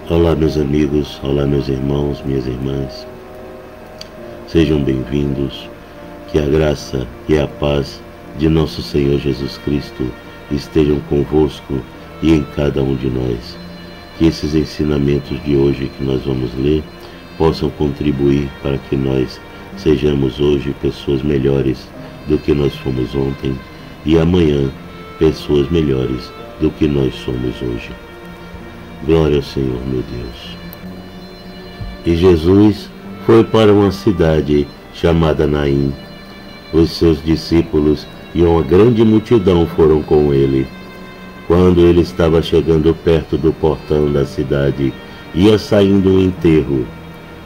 Olá, meus amigos, olá, meus irmãos, minhas irmãs. Sejam bem-vindos. Que a graça e a paz de nosso Senhor Jesus Cristo estejam convosco e em cada um de nós. Que esses ensinamentos de hoje que nós vamos ler possam contribuir para que nós sejamos hoje pessoas melhores do que nós fomos ontem e amanhã pessoas melhores do que nós somos hoje. Glória ao Senhor, meu Deus. E Jesus foi para uma cidade chamada Naim. Os seus discípulos e uma grande multidão foram com ele. Quando ele estava chegando perto do portão da cidade, ia saindo um enterro.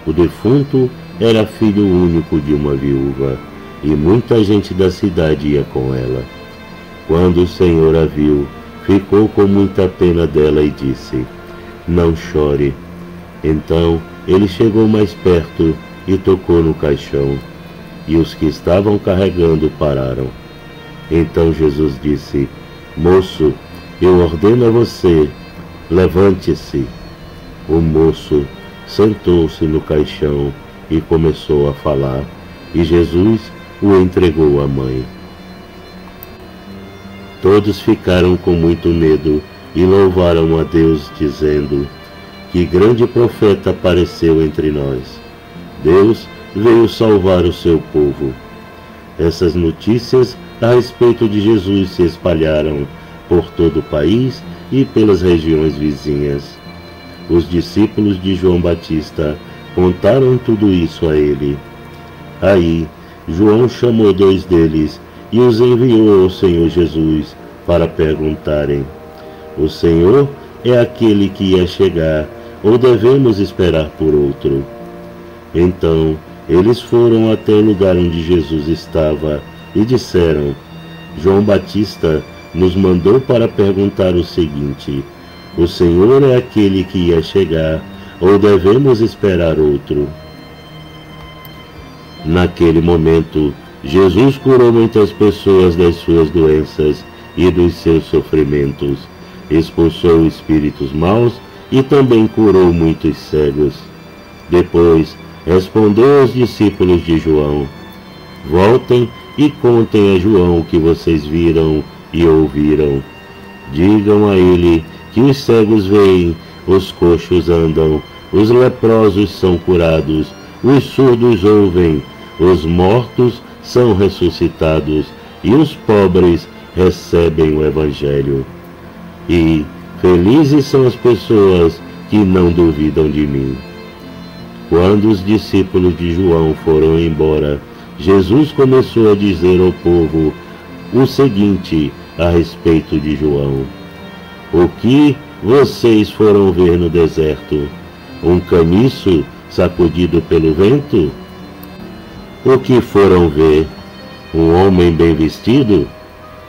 O defunto era filho único de uma viúva, e muita gente da cidade ia com ela. Quando o Senhor a viu, ficou com muita pena dela e disse: "Não chore." Então ele chegou mais perto e tocou no caixão, e os que estavam carregando pararam. Então Jesus disse: "Moço, eu ordeno a você, levante-se." O moço sentou-se no caixão e começou a falar, e Jesus o entregou à mãe. Todos ficaram com muito medo e louvaram a Deus, dizendo: "Que grande profeta apareceu entre nós. Deus veio salvar o seu povo." Essas notícias a respeito de Jesus se espalharam por todo o país e pelas regiões vizinhas. Os discípulos de João Batista contaram tudo isso a ele. Aí João chamou 2 deles e os enviou ao Senhor Jesus para perguntarem: "O Senhor é aquele que ia chegar, ou devemos esperar por outro?" Então eles foram até o lugar onde Jesus estava e disseram: "João Batista nos mandou para perguntar o seguinte: o Senhor é aquele que ia chegar, ou devemos esperar outro?" Naquele momento, Jesus curou muitas pessoas das suas doenças e dos seus sofrimentos, expulsou espíritos maus e também curou muitos cegos. Depois respondeu aos discípulos de João: "Voltem e contem a João o que vocês viram e ouviram. Digam a ele que os cegos veem, os coxos andam, os leprosos são curados, os surdos ouvem, os mortos são ressuscitados e os pobres recebem o Evangelho. E felizes são as pessoas que não duvidam de mim." Quando os discípulos de João foram embora, Jesus começou a dizer ao povo o seguinte a respeito de João: "O que vocês foram ver no deserto? Um caniço sacudido pelo vento? O que foram ver? Um homem bem vestido?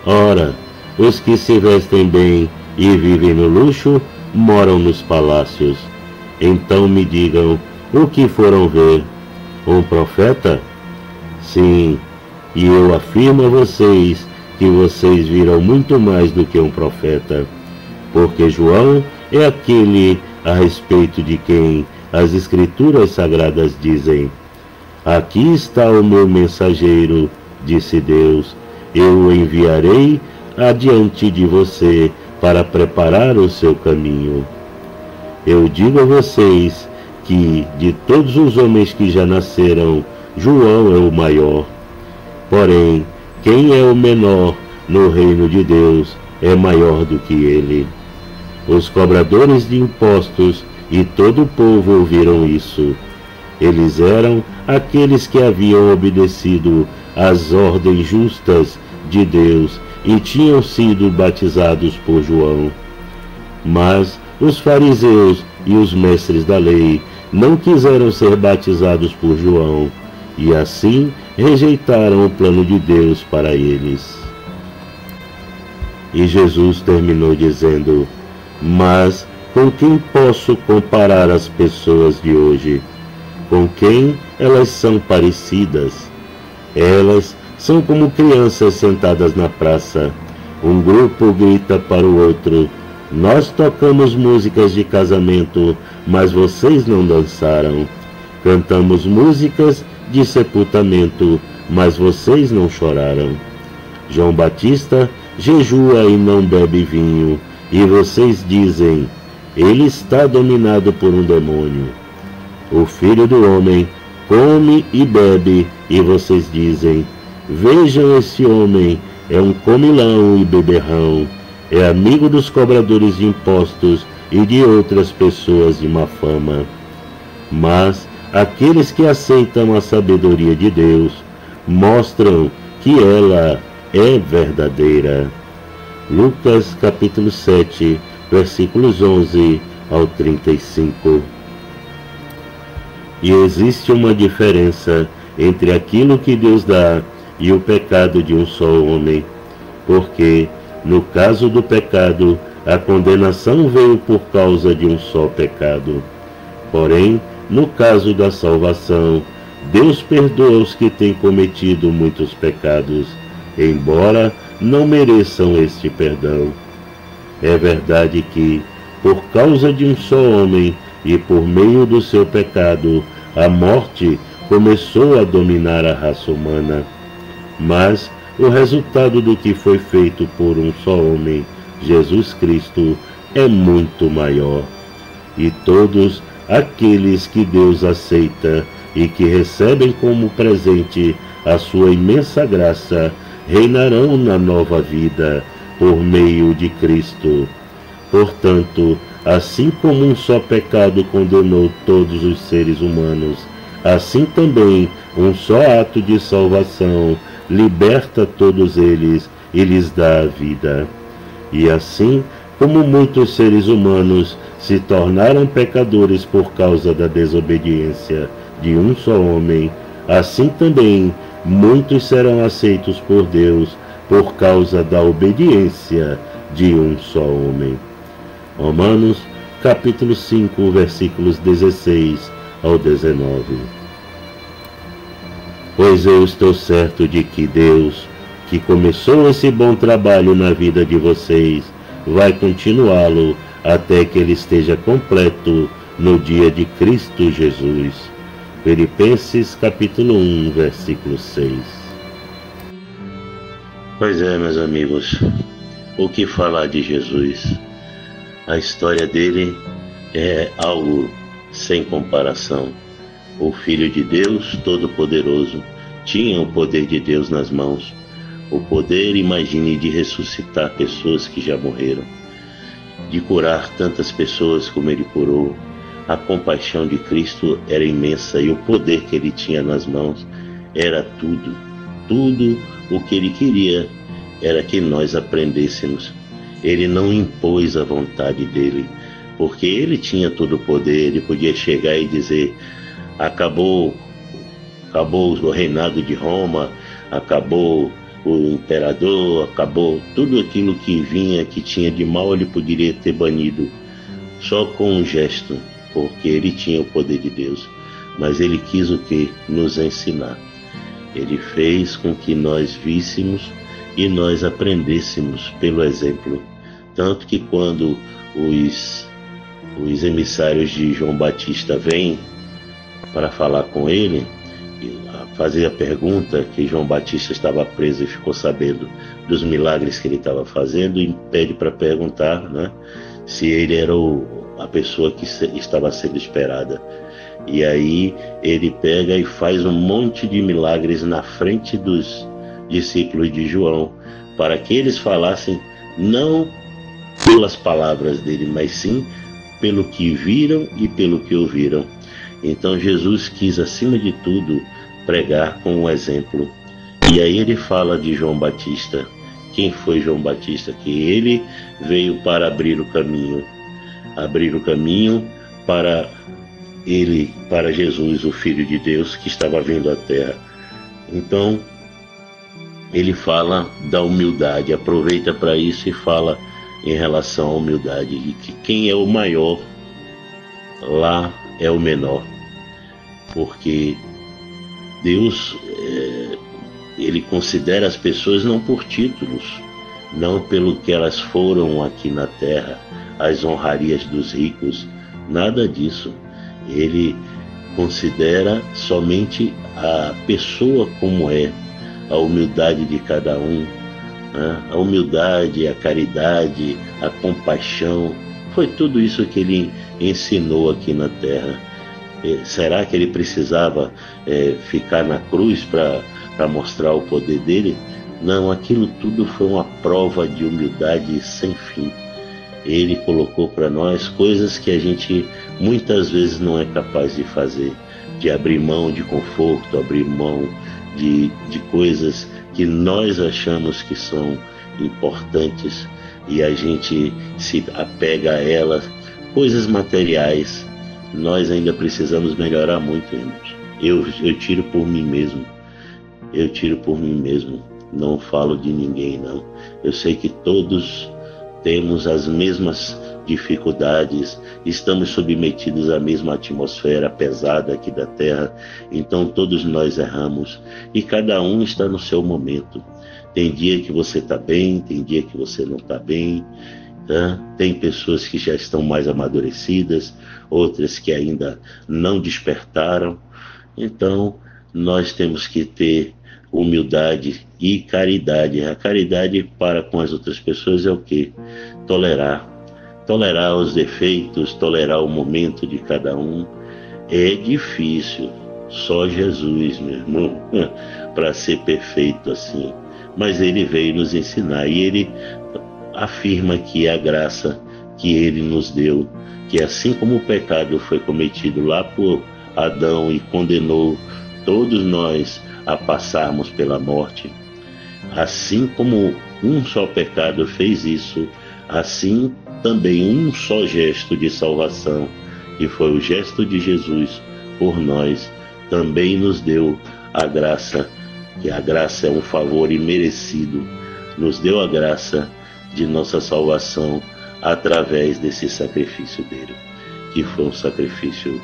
Ora, os que se vestem bem e vivem no luxo moram nos palácios. Então me digam, o que foram ver? Um profeta? Sim, e eu afirmo a vocês que vocês viram muito mais do que um profeta, porque João é aquele a respeito de quem as Escrituras Sagradas dizem: aqui está o meu mensageiro, disse Deus, eu o enviarei adiante de você para preparar o seu caminho. Eu digo a vocês que, de todos os homens que já nasceram, João é o maior. Porém, quem é o menor no reino de Deus é maior do que ele." Os cobradores de impostos e todo o povo ouviram isso. Eles eram aqueles que haviam obedecido às ordens justas de Deus e tinham sido batizados por João. Mas os fariseus e os mestres da lei não quiseram ser batizados por João, e assim rejeitaram o plano de Deus para eles. E Jesus terminou dizendo: "Mas com quem posso comparar as pessoas de hoje? Com quem elas são parecidas? Elas são como crianças sentadas na praça. Um grupo grita para o outro: Nós tocamos músicas de casamento, mas vocês não dançaram. Cantamos músicas de sepultamento, mas vocês não choraram. João Batista jejua e não bebe vinho, e vocês dizem: ele está dominado por um demônio. O Filho do Homem come e bebe, e vocês dizem: vejam esse homem, é um comilão e beberrão, é amigo dos cobradores de impostos e de outras pessoas de má fama. Mas aqueles que aceitam a sabedoria de Deus mostram que ela é verdadeira. Lucas capítulo 7, versículos 11 ao 35. E existe uma diferença entre aquilo que Deus dá e o pecado de um só homem, porque, no caso do pecado, a condenação veio por causa de um só pecado. Porém, no caso da salvação, Deus perdoa os que têm cometido muitos pecados, embora não mereçam este perdão. É verdade que, por causa de um só homem e por meio do seu pecado, a morte começou a dominar a raça humana. Mas o resultado do que foi feito por um só homem, Jesus Cristo, é muito maior. E todos aqueles que Deus aceita e que recebem como presente a sua imensa graça, reinarão na nova vida por meio de Cristo. Portanto, assim como um só pecado condenou todos os seres humanos, assim também um só ato de salvação liberta todos eles e lhes dá a vida. E assim como muitos seres humanos se tornaram pecadores por causa da desobediência de um só homem, assim também muitos serão aceitos por Deus por causa da obediência de um só homem. Romanos capítulo 5, versículos 16 ao 19. Pois eu estou certo de que Deus, que começou esse bom trabalho na vida de vocês, vai continuá-lo até que ele esteja completo no dia de Cristo Jesus. Filipenses capítulo 1, versículo 6. Pois é, meus amigos, o que falar de Jesus? A história dele é algo sem comparação. O Filho de Deus Todo-Poderoso tinha o poder de Deus nas mãos. O poder, imagine, de ressuscitar pessoas que já morreram, de curar tantas pessoas como ele curou. A compaixão de Cristo era imensa e o poder que ele tinha nas mãos era tudo. Tudo o que ele queria era que nós aprendêssemos. Ele não impôs a vontade dele, porque ele tinha todo o poder. Ele podia chegar e dizer: acabou o reinado de Roma, acabou o imperador, acabou tudo aquilo que vinha, que tinha de mal, ele poderia ter banido só com um gesto, porque ele tinha o poder de Deus. Mas ele quis o quê? Nos ensinar. Ele fez com que nós víssemos e nós aprendêssemos pelo exemplo. Tanto que quando os emissários de João Batista vêm para falar com ele, fazer a pergunta, que João Batista estava preso e ficou sabendo dos milagres que ele estava fazendo, e pede para perguntar, né, se ele era a pessoa que estava sendo esperada. E aí ele pega e faz um monte de milagres na frente dos discípulos de João, para que eles falassem não pelas palavras dele, mas sim pelo que viram e pelo que ouviram. Então Jesus quis, acima de tudo, pregar com o exemplo. E aí ele fala de João Batista. Quem foi João Batista? Que ele veio para abrir o caminho para Jesus, o Filho de Deus, que estava vindo à Terra. Então ele fala da humildade, aproveita para isso e fala em relação à humildade, e que quem é o maior lá é o menor, porque Deus, ele considera as pessoas não por títulos, não pelo que elas foram aqui na terra, as honrarias dos ricos, nada disso. Ele considera somente a pessoa como é, a humildade de cada um, né? A humildade, a caridade, a compaixão, foi tudo isso que ele ensinou aqui na Terra. Será que ele precisava ficar na cruz para mostrar o poder dele? Não, aquilo tudo foi uma prova de humildade sem fim. Ele colocou para nós coisas que a gente muitas vezes não é capaz de fazer, de abrir mão de conforto, abrir mão de coisas que nós achamos que são importantes e a gente se apega a elas, coisas materiais. Nós ainda precisamos melhorar muito, irmãos. Eu tiro por mim mesmo. Eu tiro por mim mesmo. Não falo de ninguém, não. Eu sei que todos temos as mesmas dificuldades, estamos submetidos à mesma atmosfera pesada aqui da Terra, então todos nós erramos e cada um está no seu momento. Tem dia que você está bem, tem dia que você não está bem, tá? Tem pessoas que já estão mais amadurecidas, outras que ainda não despertaram, então nós temos que ter humildade e caridade. A caridade para com as outras pessoas é o quê? Tolerar os defeitos, tolerar o momento de cada um. É difícil, só Jesus, meu irmão, para ser perfeito assim. Mas ele veio nos ensinar e ele afirma que a graça que ele nos deu, que assim como o pecado foi cometido lá por Adão e condenou todos nós a passarmos pela morte, assim como um só pecado fez isso, assim também um só gesto de salvação, que foi o gesto de Jesus por nós, também nos deu a graça, que a graça é um favor imerecido, nos deu a graça de nossa salvação através desse sacrifício dele, que foi um sacrifício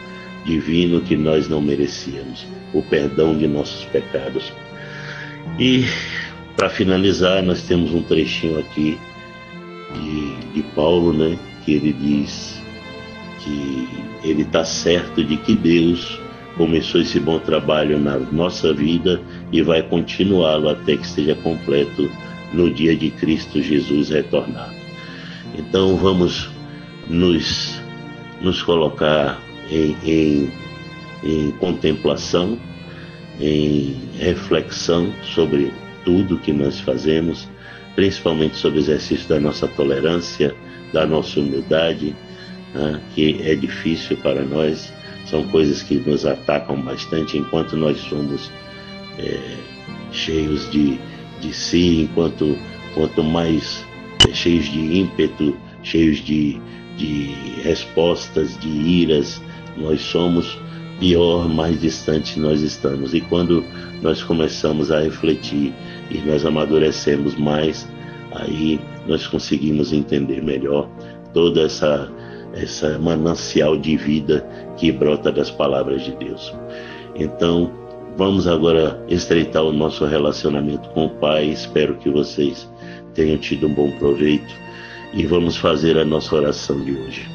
divino que nós não merecíamos, o perdão de nossos pecados. E para finalizar, nós temos um trechinho aqui de Paulo, né, que ele diz que ele está certo de que Deus começou esse bom trabalho na nossa vida e vai continuá-lo até que esteja completo no dia de Cristo Jesus retornar. Então vamos nos colocar em contemplação, em reflexão sobre tudo que nós fazemos, principalmente sobre o exercício da nossa tolerância, da nossa humildade, né, que é difícil para nós, são coisas que nos atacam bastante enquanto nós somos cheios de si, quanto mais cheios de ímpeto, cheios de respostas, de iras nós somos, pior, mais distante nós estamos. E quando nós começamos a refletir e nós amadurecemos mais, aí nós conseguimos entender melhor toda essa manancial de vida que brota das palavras de Deus. Então, vamos agora estreitar o nosso relacionamento com o Pai. Espero que vocês tenham tido um bom proveito e vamos fazer a nossa oração de hoje.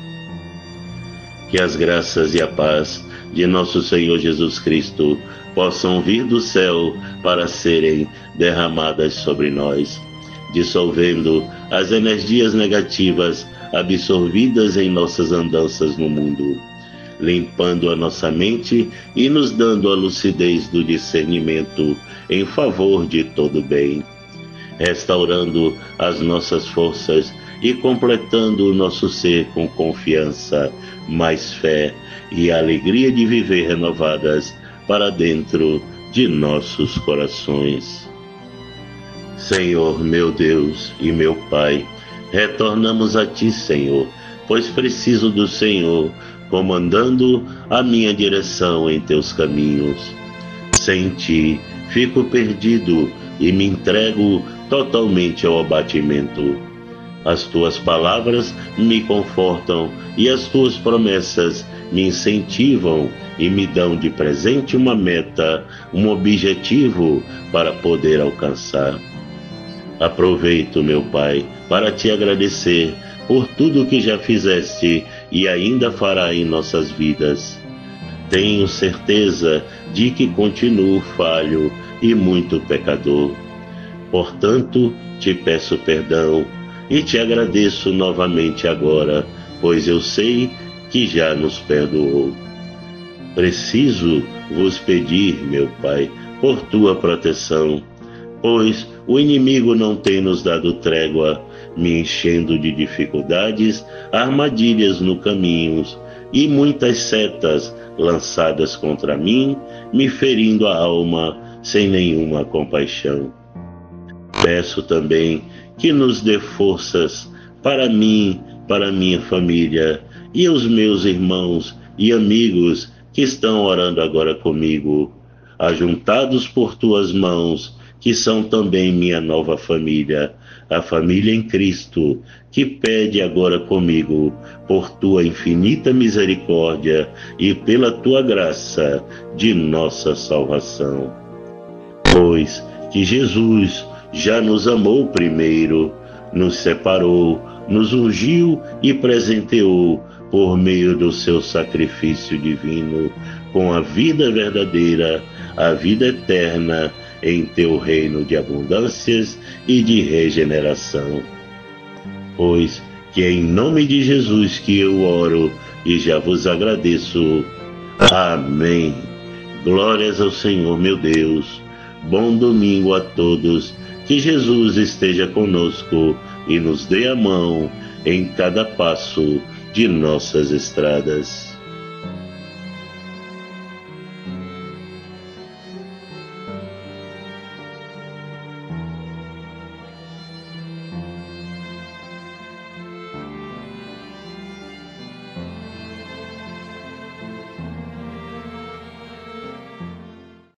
Que as graças e a paz de nosso Senhor Jesus Cristo possam vir do céu para serem derramadas sobre nós, dissolvendo as energias negativas absorvidas em nossas andanças no mundo, limpando a nossa mente e nos dando a lucidez do discernimento em favor de todo bem, restaurando as nossas forças e completando o nosso ser com confiança, mais fé e a alegria de viver renovadas para dentro de nossos corações. Senhor, meu Deus e meu Pai, retornamos a Ti, Senhor, pois preciso do Senhor, comandando a minha direção em Teus caminhos. Sem Ti, fico perdido e me entrego totalmente ao abatimento. As Tuas palavras me confortam e as Tuas promessas me incentivam e me dão de presente uma meta, um objetivo para poder alcançar. Aproveito, meu Pai, para Te agradecer por tudo que já fizeste e ainda fará em nossas vidas. Tenho certeza de que continuo falho e muito pecador. Portanto, te peço perdão e te agradeço novamente agora, pois eu sei que já nos perdoou. Preciso vos pedir, meu Pai, por tua proteção, pois o inimigo não tem nos dado trégua, me enchendo de dificuldades, armadilhas no caminho e muitas setas lançadas contra mim, me ferindo a alma sem nenhuma compaixão. Peço também que nos dê forças para mim, para minha família e os meus irmãos e amigos que estão orando agora comigo, ajuntados por tuas mãos, que são também minha nova família, a família em Cristo, que pede agora comigo, por tua infinita misericórdia e pela tua graça, de nossa salvação. Pois que Jesus já nos amou primeiro, nos separou, nos ungiu e presenteou, por meio do seu sacrifício divino, com a vida verdadeira, a vida eterna, em teu reino de abundâncias e de regeneração. Pois que é em nome de Jesus que eu oro e já vos agradeço. Amém. Glórias ao Senhor, meu Deus. Bom domingo a todos. Que Jesus esteja conosco e nos dê a mão em cada passo de nossas estradas.